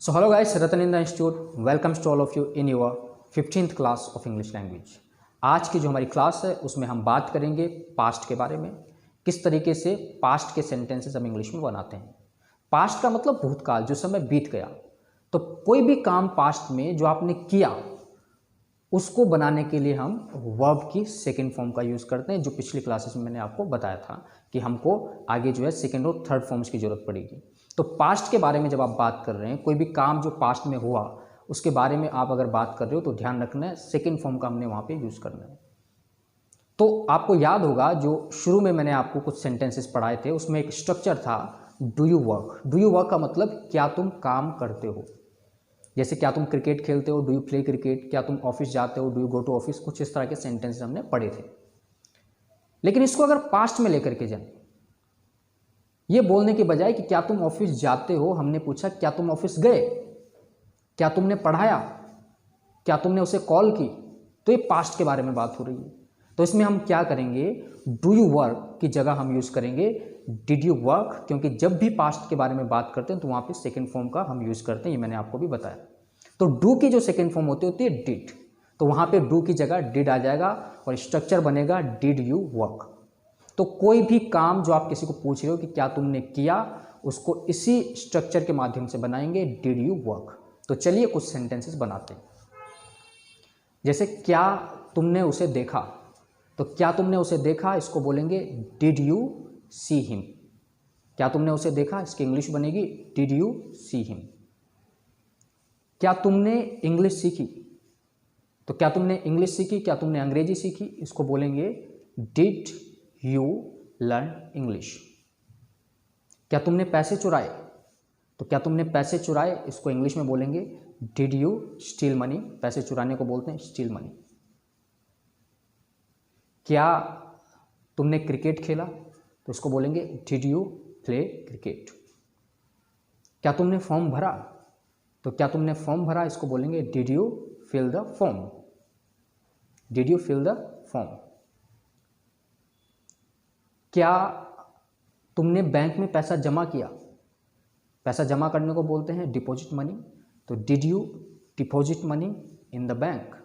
So hello guys, Ratan in the Institute welcomes to all of you in your 15th class of English language। आज की जो हमारी class है उसमें हम बात करेंगे पास्ट के बारे में, किस तरीके से पास्ट के सेंटेंसेस हम इंग्लिश में बनाते हैं। पास्ट का मतलब भूतकाल, जो समय बीत गया। तो कोई भी काम पास्ट में जो आपने किया उसको बनाने के लिए हम वर्ब की सेकेंड फॉर्म का यूज़ करते हैं, जो पिछली क्लासेस में मैंने आपको बताया था कि हमको आगे जो है सेकेंड और थर्ड फॉर्म्स की ज़रूरत पड़ेगी। तो पास्ट के बारे में जब आप बात कर रहे हैं, कोई भी काम जो पास्ट में हुआ उसके बारे में आप अगर बात कर रहे हो तो ध्यान रखना है सेकेंड फॉर्म का हमने वहाँ पे यूज़ करना है। तो आपको याद होगा जो शुरू में मैंने आपको कुछ सेंटेंसेस पढ़ाए थे, उसमें एक स्ट्रक्चर था do you work. Do you work का मतलब क्या तुम काम करते हो। जैसे क्या तुम क्रिकेट खेलते हो, डू यू प्ले क्रिकेट। क्या तुम ऑफिस जाते हो, do you go to office. कुछ इस तरह के सेंटेंसेस हमने पढ़े थे। लेकिन इसको अगर पास्ट में लेकर के जाए, ये बोलने के बजाय कि क्या तुम ऑफिस जाते हो, हमने पूछा क्या तुम ऑफिस गए, क्या तुमने पढ़ाया, क्या तुमने उसे कॉल की। तो ये पास्ट के बारे में बात हो रही है। तो इसमें हम क्या करेंगे, डू यू वर्क की जगह हम यूज़ करेंगे डिड यू वर्क, क्योंकि जब भी पास्ट के बारे में बात करते हैं तो वहाँ पे सेकेंड फॉर्म का हम यूज़ करते हैं। ये मैंने आपको भी बताया। तो डू की जो सेकेंड फॉर्म होती है डिड, तो वहाँ पे डू की जगह डिड आ जाएगा और स्ट्रक्चर बनेगा डिड यू वर्क। तो कोई भी काम जो आप किसी को पूछ रहे हो कि क्या तुमने किया, उसको इसी स्ट्रक्चर के माध्यम से बनाएंगे डिड यू वर्क। तो चलिए कुछ सेंटेंसेस बनाते हैं। जैसे क्या तुमने उसे देखा, तो क्या तुमने उसे देखा इसको बोलेंगे डिड यू सी हिम। क्या तुमने उसे देखा, इसकी इंग्लिश बनेगी डिड यू सी हिम। क्या तुमने इंग्लिश सीखी, तो क्या तुमने इंग्लिश सीखी, क्या तुमने अंग्रेजी सीखी, इसको बोलेंगे डिड यू लर्न इंग्लिश। क्या तुमने पैसे चुराए, तो क्या तुमने पैसे चुराए, इसको इंग्लिश में बोलेंगे डिड यू स्टील मनी। पैसे चुराने को बोलते हैं स्टील मनी। क्या तुमने क्रिकेट खेला, तो इसको बोलेंगे डिड यू प्ले क्रिकेट। क्या तुमने फॉर्म भरा, तो क्या तुमने फॉर्म भरा, इसको बोलेंगे did you fill the form. Did you fill the form. क्या तुमने बैंक में पैसा जमा किया, पैसा जमा करने को बोलते हैं डिपॉजिट मनी। तो did you deposit money in the bank.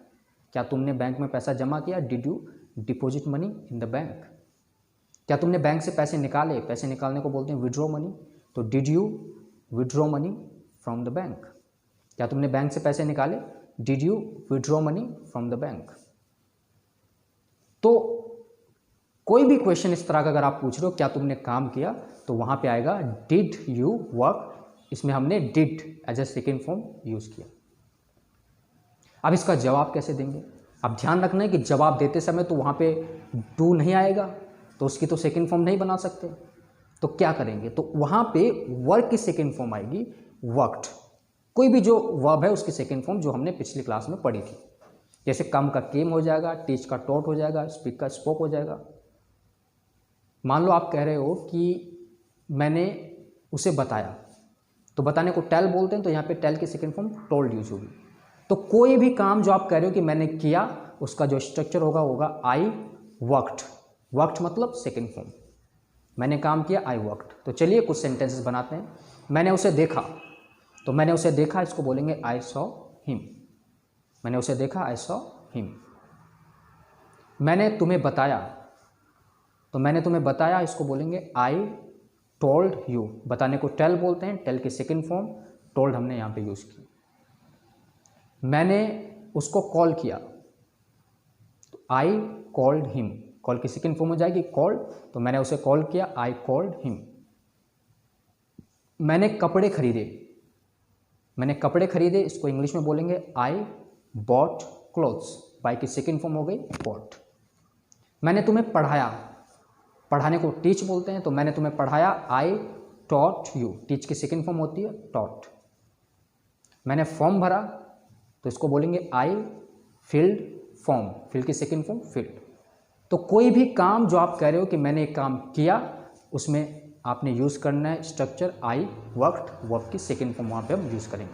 क्या तुमने बैंक में पैसा जमा किया, did you deposit money in the bank. क्या तुमने बैंक से पैसे निकाले, पैसे निकालने को बोलते हैं विड्रॉ मनी। तो did you withdraw money from the bank. क्या तुमने बैंक से पैसे निकाले, did you withdraw money from the bank. तो कोई भी क्वेश्चन इस तरह का अगर आप पूछ रहे हो क्या तुमने काम किया, तो वहाँ पे आएगा डिड यू वर्क। इसमें हमने did as a second form use किया। अब इसका जवाब कैसे देंगे, अब ध्यान रखना है कि जवाब देते समय तो वहाँ पे डू नहीं आएगा, तो उसकी तो सेकेंड फॉर्म नहीं बना सकते। तो क्या करेंगे, तो वहाँ पे वर्क की सेकेंड फॉर्म आएगी वर्कड। कोई भी जो वर्ब है उसकी सेकेंड फॉर्म जो हमने पिछली क्लास में पढ़ी थी। जैसे कम का केम हो जाएगा, टीच का टॉट हो जाएगा, स्पीक का स्पोक हो जाएगा। मान लो आप कह रहे हो कि मैंने उसे बताया, तो बताने को टेल बोलते हैं, तो यहाँ पे टेल की सेकेंड फॉर्म टोल्ड यूज होगी। तो कोई भी काम जो आप कह रहे हो कि मैंने किया, उसका जो स्ट्रक्चर होगा आई वर्कड। वर्कड मतलब सेकेंड फॉर्म, मैंने काम किया आई वर्कड। तो चलिए कुछ सेंटेंसेस बनाते हैं। मैंने उसे देखा, तो मैंने उसे देखा इसको बोलेंगे आई सॉ हिम। मैंने उसे देखा आई सॉ हिम। मैंने तुम्हें बताया, तो मैंने तुम्हें बताया इसको बोलेंगे आई टोल्ड यू। बताने को टेल बोलते हैं, टेल की सेकेंड फॉर्म टोल्ड हमने यहाँ पे यूज़ की। मैंने उसको कॉल किया, तो आई कॉल्ड हिम। कॉल की सेकेंड फॉर्म हो जाएगी कॉल्ड, तो मैंने उसे कॉल किया आई कॉल्ड हिम। मैंने कपड़े खरीदे, मैंने कपड़े खरीदे इसको इंग्लिश में बोलेंगे आई बॉट क्लोथ्स। बाय की सेकेंड फॉर्म हो गई बॉट। मैंने तुम्हें पढ़ाया, पढ़ाने को टीच बोलते हैं, तो मैंने तुम्हें पढ़ाया आई टॉट यू। टीच की सेकेंड फॉर्म होती है टॉट। मैंने फॉर्म भरा, तो इसको बोलेंगे आई फिल्ड फॉर्म। फिल की सेकेंड फॉर्म फिल्ड। तो कोई भी काम जो आप कह रहे हो कि मैंने एक काम किया, उसमें आपने यूज़ करना है स्ट्रक्चर आई वर्कड। वर्क की सेकेंड फॉर्म वहाँ पे हम यूज़ करेंगे।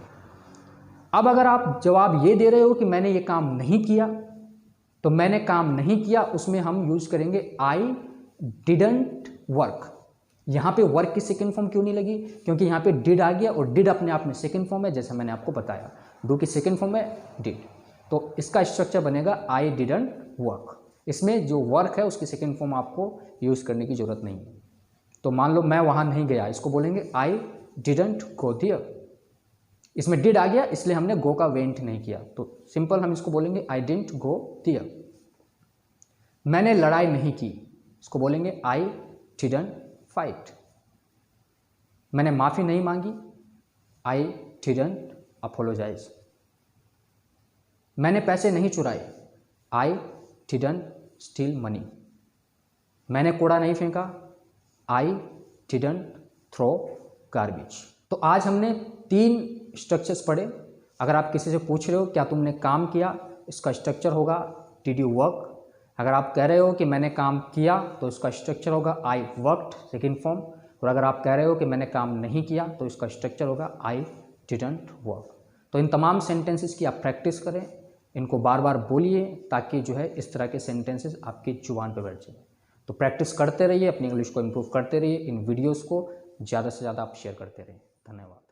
अब अगर आप जवाब ये दे रहे हो कि मैंने ये काम नहीं किया, तो मैंने काम नहीं किया उसमें हम यूज़ करेंगे आई डिडंट वर्क। यहाँ पे वर्क की सेकेंड फॉर्म क्यों नहीं लगी? क्योंकि यहाँ पे डिड आ गया और डिड अपने आप में सेकेंड फॉर्म है, जैसा मैंने आपको बताया। डू की सेकेंड फॉर्म है डिड, तो इसका स्ट्रक्चर बनेगा आई डिडंट वर्क। इसमें जो वर्क है उसकी सेकेंड फॉर्म आपको यूज़ करने की ज़रूरत नहीं है। तो मान लो मैं वहाँ नहीं गया, इसको बोलेंगे आई डिडंट गो देयर। इसमें डिड आ गया इसलिए हमने गो का वेंट नहीं किया, तो सिंपल हम इसको बोलेंगे आई डिडंट गो देयर। मैंने लड़ाई नहीं की, इसको बोलेंगे आई डिडंट फाइट। मैंने माफ़ी नहीं मांगी, आई डिडंट अपोलोजाइज। मैंने पैसे नहीं चुराए, आई डिडंट स्टील मनी। मैंने कूड़ा नहीं फेंका, आई डिडंट थ्रो गार्बेज। तो आज हमने 3 स्ट्रक्चर्स पढ़े। अगर आप किसी से पूछ रहे हो क्या तुमने काम किया, इसका स्ट्रक्चर होगा डिड यू वर्क। अगर आप कह रहे हो कि मैंने काम किया तो इसका स्ट्रक्चर होगा आई वर्कड, सेकेंड फॉर्म। और अगर आप कह रहे हो कि मैंने काम नहीं किया तो इसका स्ट्रक्चर होगा आई डिडंट वर्क। तो इन तमाम सेंटेंसेस की आप प्रैक्टिस करें, इनको बार बार बोलिए ताकि जो है इस तरह के सेंटेंसेस आपकी जुबान पर बैठ जाए। तो प्रैक्टिस करते रहिए, अपनी इंग्लिश को इम्प्रूव करते रहिए। इन वीडियोज़ को ज़्यादा से ज़्यादा आप शेयर करते रहिए। धन्यवाद।